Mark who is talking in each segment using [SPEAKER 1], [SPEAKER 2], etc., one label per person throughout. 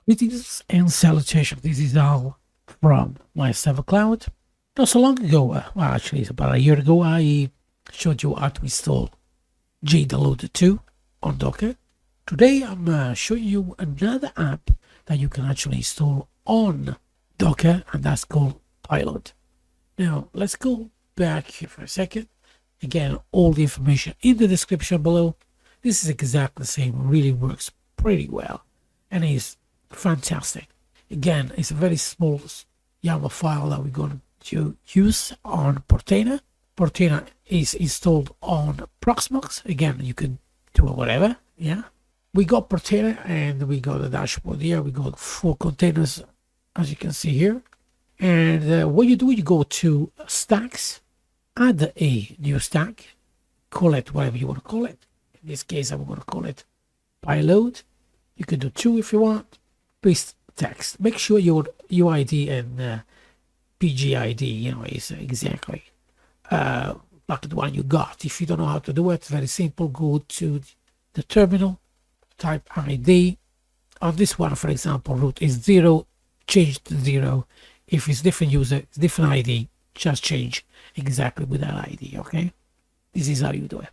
[SPEAKER 1] Greetings and salutations. This is Al from my server cloud. Not so long ago, well, actually, it's about a year ago, I showed you how to install JDownloader 2 on Docker. Today, I'm showing you another app that you can actually install on Docker, and that's called PyLoad. Now, let's go back here for a second. Again, all the information in the description below. This is exactly the same, really works pretty well, and is fantastic. Again, it's a very small YAML file that we're going to use on Portainer. Portainer is installed on Proxmox. Again, you can do whatever. Yeah, we got Portainer and we got the dashboard here. We got 4 containers, as you can see here. And what you do, you go to stacks, add a new stack, call it whatever you want to call it. In this case, I'm going to call it PyLoad. You can do 2 if you want. Paste text. Make sure your UID and PGID, is exactly like the one you got. If you don't know how to do it, very simple. Go to the terminal, type ID. On this one, for example, root is 0, change to 0. If it's different user, it's different ID, just change exactly with that ID, okay? This is how you do it.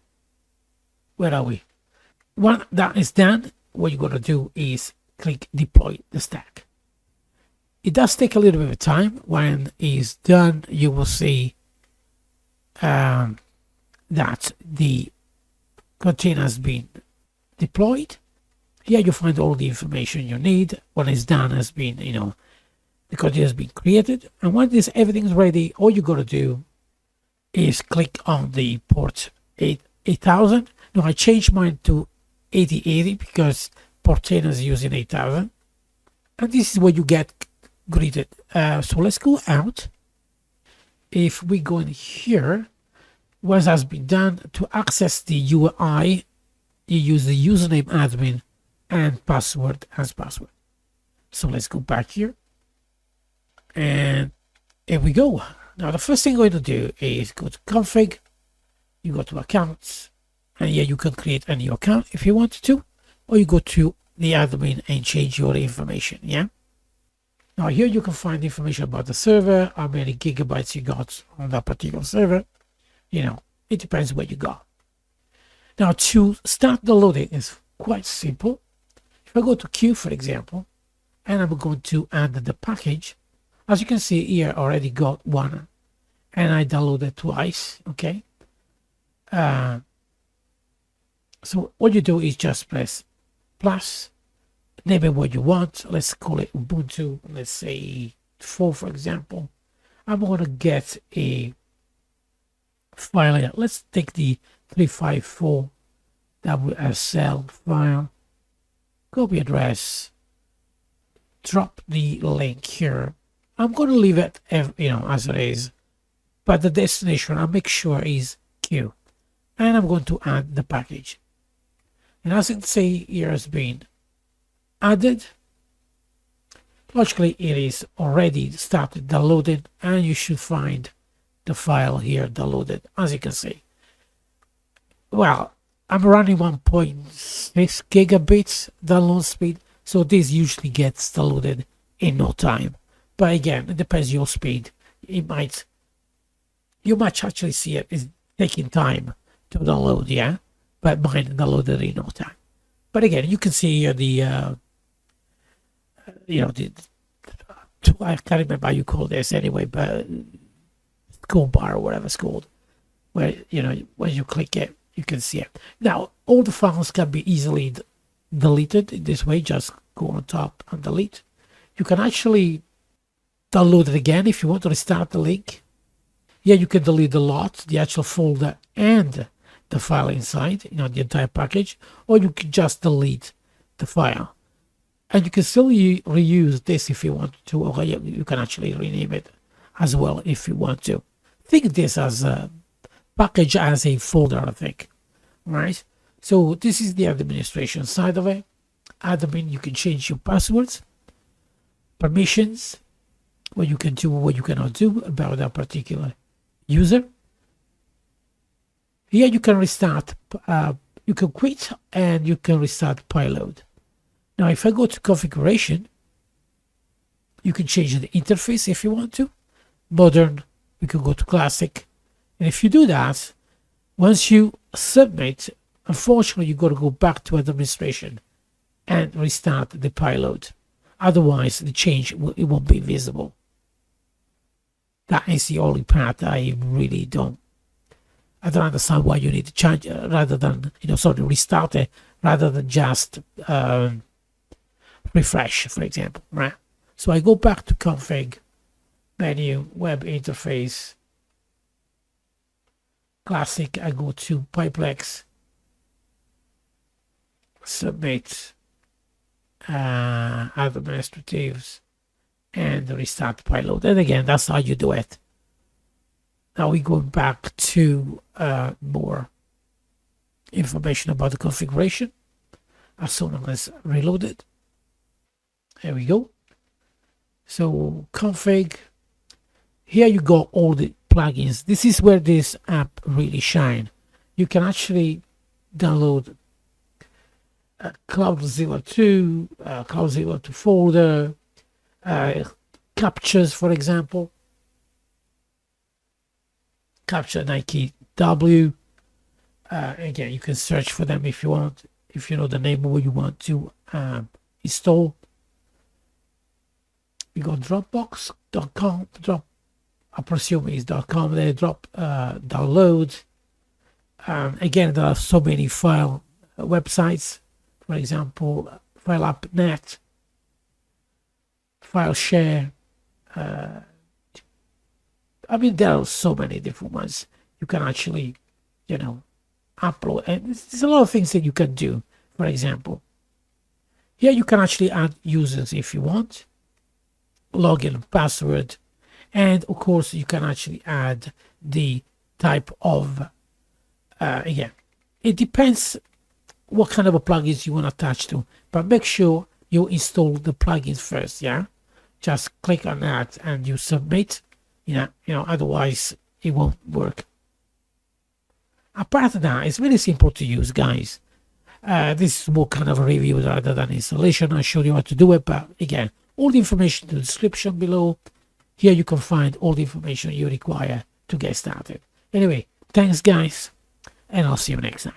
[SPEAKER 1] Where are we? When that is done, what you're going to do is click deploy the stack. It does take a little bit of time. When it's done, you will see that the container has been deployed. Here you find all the information you need. When it's done, has been, the container has been created. And when everything's ready, all you got to do is click on the port 8000. Now I changed mine to 8080 because Portainer is using 8000. And this is where you get greeted. So let's go out. If we go in here, what has been done to access the UI, you use the username admin and password as password. So let's go back here. And here we go. Now the first thing we're going to do is go to config. You go to accounts. And here you can create a new account if you want to. Or you go to the admin and change your information. Yeah. Now here you can find information about the server, how many gigabytes you got on that particular server. It depends what you got. Now to start the loading is quite simple. If I go to Q, for example, and I'm going to add the package, as you can see here, I already got one, and I downloaded twice. Okay. So what you do is just press plus, name it what you want. Let's call it Ubuntu. Let's say 4, for example. I'm going to get a file here. Let's take the 354 WSL file, copy address, drop the link here. I'm going to leave it, as it is, but the destination I'll make sure is Q, and I'm going to add the package. And as it say here has been added, logically it is already started downloading, and you should find the file here downloaded. As you can see, well, I'm running 1.6 gigabits download speed, so this usually gets downloaded in no time. But again, it depends your speed. You might actually see it is taking time to download, yeah, but mine downloaded in no time. But again, you can see here the I can't remember how you call this anyway, but school bar or whatever it's called, where when you click it, you can see it. Now all the files can be easily deleted in this way. Just go on top and delete. You can actually download it again if you want to restart the link. Yeah, you can delete the lot, the actual folder, and the file inside, the entire package, or you can just delete the file. And you can still reuse this if you want to, or you can actually rename it as well if you want to. Think this as a package as a folder, I think. Right? So this is the administration side of it. Admin, you can change your passwords, permissions, what you can do, what you cannot do about that particular user. Here you can restart, you can quit and you can restart PyLoad. Now if I go to configuration, You can change the interface if you want to. Modern, we can go to classic. And if you do that, once you submit, unfortunately, you got to go back to administration and restart the PyLoad. Otherwise, the change it won't be visible. That is the only part I really don't. I don't understand why you need to change rather than restart it rather than just refresh, for example, right? So I go back to config, menu, web interface, classic. I go to Piplex, submit, administratives, and restart PyLoad. And again, that's how you do it. Now we go back to more information about the configuration as soon as reloaded. There we go. So config, here you got all the plugins. This is where this app really shine. You can actually download CloudZilla 2, CloudZilla 2 folder, captures, for example, capture Nike W. Again, you can search for them if you want, if you know the name of what you want to install. We got Dropbox.com, I presume is .com, they download. Again, there are so many file websites, for example, FileUp.net, file share. I mean, there are so many different ones you can actually, upload. And there's a lot of things that you can do. For example, here you can actually add users if you want, login, password, and of course you can actually add the type of, again, it depends what kind of a plugins you want to attach to, but make sure you install the plugins first. Yeah, just click on that and you submit. Otherwise it won't work. Apart from that, it's really simple to use, guys. This is more kind of a review rather than installation. I showed you how to do it, but again, all the information in the description below. Here you can find all the information you require to get started. Anyway, thanks guys, and I'll see you next time.